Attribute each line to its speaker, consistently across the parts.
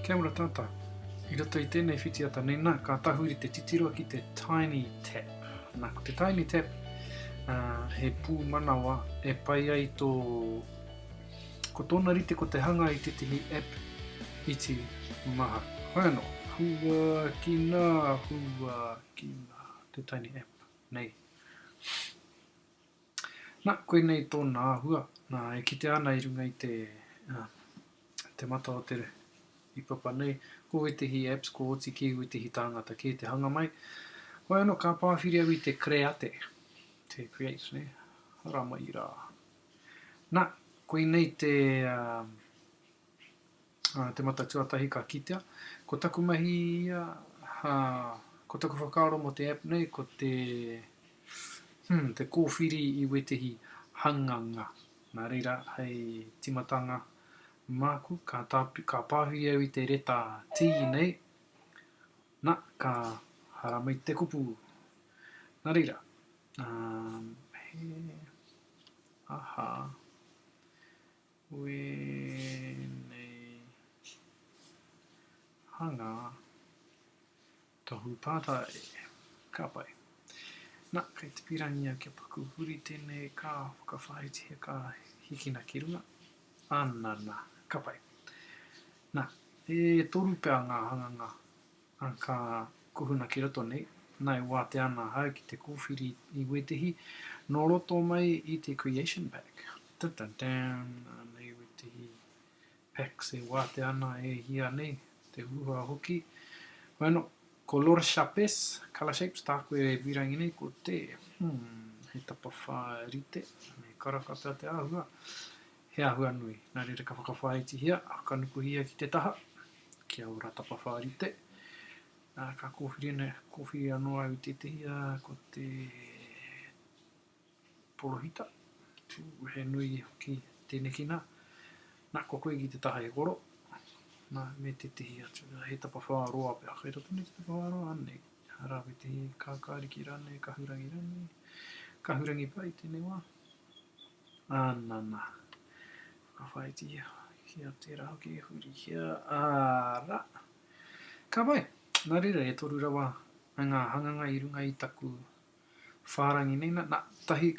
Speaker 1: Kia ora tata. I roto I tēnei whitiata nei nā, ka tahuri te titiroa ki te tiny tap. Nā, ko te tiny tap, he pū manawa e pai ai tō... Ko tōna rite ko te hanga I tētahi app iti maha. Hoi anō, hua ki nā, te tiny app nei. Nā, koe nei tōna āhua, nā e kite ana I runga I te mata o te iPapa nei, ko wetihi apps ko oti ki wetihi tāngata ki te hanga mai. Hoi anō, ka pāwhiri au I te create, te create, ne? Rama I rā. Nā, koe nei te mata tuatahi ka kitea, ko taku mahi ko taku whakaaro mo te app nei, ko te kōwhiri I wetihi hanganga. Nā reira, hei timatanga māku, ka pāwhiri au I te reta tēnei. Nā, ka hara mai te kupu. Nā reira, nei hanga tohu pātai, ka pai. Nā, kei te pirangi au kia paku huri tēnei ka whakawhaitia ka hikina ki runga. Anana, ka pai. Nā, e toru pēr ngā hanganga ka kuhuna ki roto nei, nai wā te ana hau ki te kōwhiri I wetehi, no roto mai I te creation pack. Nei wetehi packs e wā te ana e hia nei, te hua hoki. Bueno, ko Lora Shapes, Color Shapes, tāko e virangi nei, ko te, he tapa whārite, me karakata te āhua. He āhua nui, nā reira ka whakawhaiti hia, ka nukuhia ki te taha, kia ora tapa whārite. Ka kōwhiri anō au te hia, ko te polohita, he nui ki tēnei ki nā. Nā, ko koe ki te taha e koro, nā, me te hia, he tapa whāroa pēr, kei roto nei te tapa whāroa anei. Hara me te hi kākāriki rane, kahurangi pai tēnei wā. Anana. Ka whaiti hia, kia tērā hoki e huri hia, ārā. Ka pai, nā reira e toru rawa ngā hanganga I runga I taku whārangi nei, nā tahi,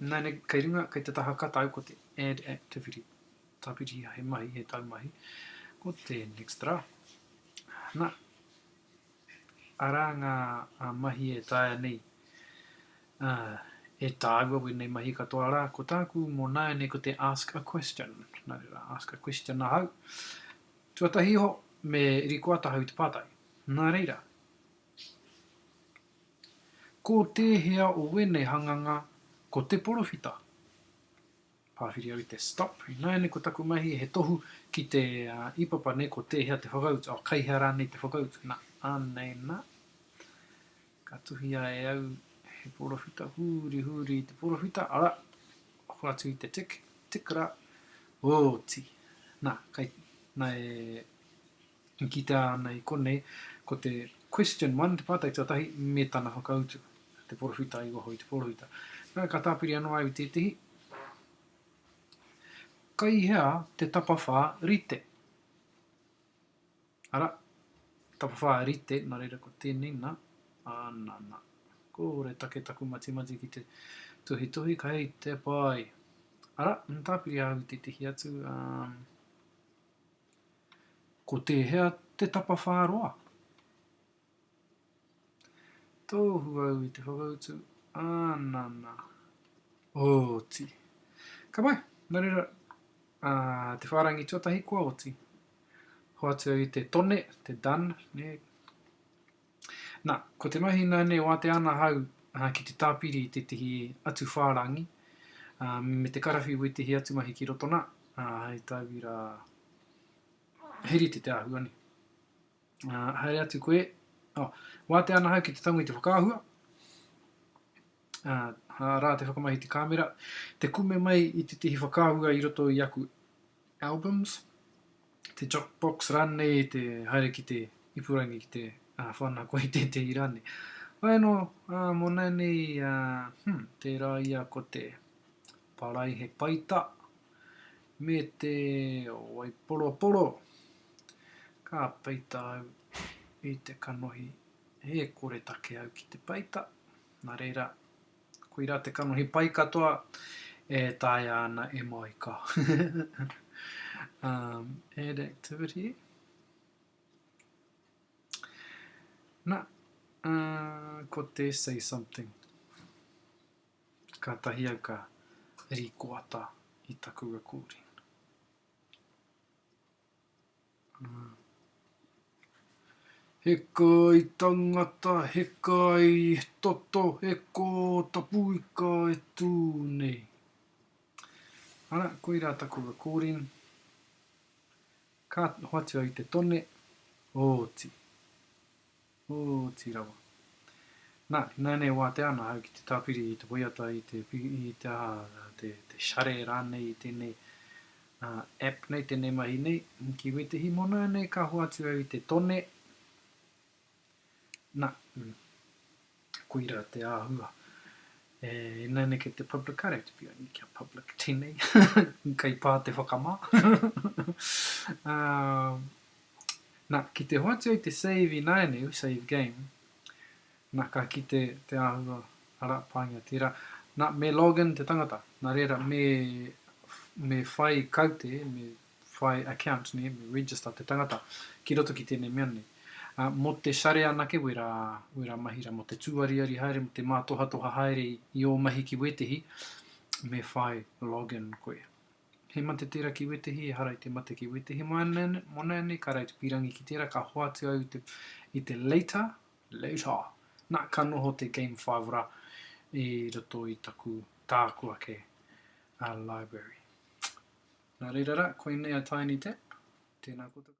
Speaker 1: nāne kei runga, kei te taha kata au ko te add activity. Tāpiri he mahi, he taumahi, ko te next rā. Nā, arā ngā mahi e tāia nei, e tāua wenei mahi katoa rā, ko tāku mō nāne ko te ask a question. Nā reira, ask a question nā hau. Tuatahi ho, me rikoata hau te pātai. Nā reira. Ko tēhea o wenei hanganga, ko te porowhita. Pāwhiri au I te stop. Nāne ko taku mahi he tohu ki te iPapa ne ko tēhea te whakautu. Kaihea rānei te whakautu. Nā, anei nā. Ka tuhia e au he porowhita, huri te porowhita, ara, hoatu I te tikra, oti. Nā, nā e kita ana I konei, ko te question 1, te pātai tuatahi, me tana whakautu, te porowhita I waho I te porowhita. Nā, ka tāpiri anō au I tētahi, kaihea te tapawhā rite. Ara, tapawhā rite, nā reira ko tēnei nā, anana. Kore take taku mati ki te tuhi, kai te pai. Ara, tāpiri au I te tihi atu, ko tēhea te tapawhā roa. Tōhu au I te whakautu, anana. Oti. Ka pai, nā reira, te whārangi tuatahi kua oti. Hoatu au I te tone, te done, ne. Nā, ko te mahi nāne wā te ana hau ki te tāpiri I te tihi atu whārangi, me te karawhi wetehi atu mahi ki roto nā, hei tāwira heri te āhua ni. Haere atu koe, wā te ana hau ki te tango I te whakaahua, rā te whakamahi te kāmera, te kume mai I te tihi whakaahua I roto I aku albums, te Jokbox rānei, te haere ki te ipurangi ki te whana koe I te rānei. Vai no, mō nei, te rā ia ko te parai he paita, me te wai poro, Ka peita au I te kanohi he kore take au ki te peita. Nā reira, koira te kanohi pai katoa e taia ana e mai ka. Add activity. Nā, ko te say something. Ka tahi au ka rikoata I taku recording. He kai tangata, he kai toto, he ko tapuika e tūnei. Ana, koira taku recording. Ka hoatu au I te tone, oti. Oti rawa. Nā, nānei wā te ana au ki te tāpiri I te whitiata te share rānei I tēnei app nei, tēnei mahi nei, ki wetehi mona nei ka hoatu au I te tone. Nā, koira te āhua. Nānei ke te public kare, te pia ni kia public tēnei. Kai pā te whakamā. Nā, ki te hoatu au te save I nānei, save game, nā ka ki te āhua ara pāngia tērā. Nā, me login te tangata. Nā reira, me whai kaute, me whai account ne, me register te tangata ki roto ki tēnei mea nei. Mo te share anake, wera mahira, mo te tūariari haere, mo te mātohatoha haere I o mahi ki wetehi, me whai login koe. He mate tērā ki wetehi, e harai te mate ki wetehi. Mona nei, ka rai te pirangi ki tērā, ka hoatu au I te later. Nā, ka noho te game 5 rā I roto I taku tākua ke library. Nā reira rā, koe nei a tiny tap. Tēnā koutou.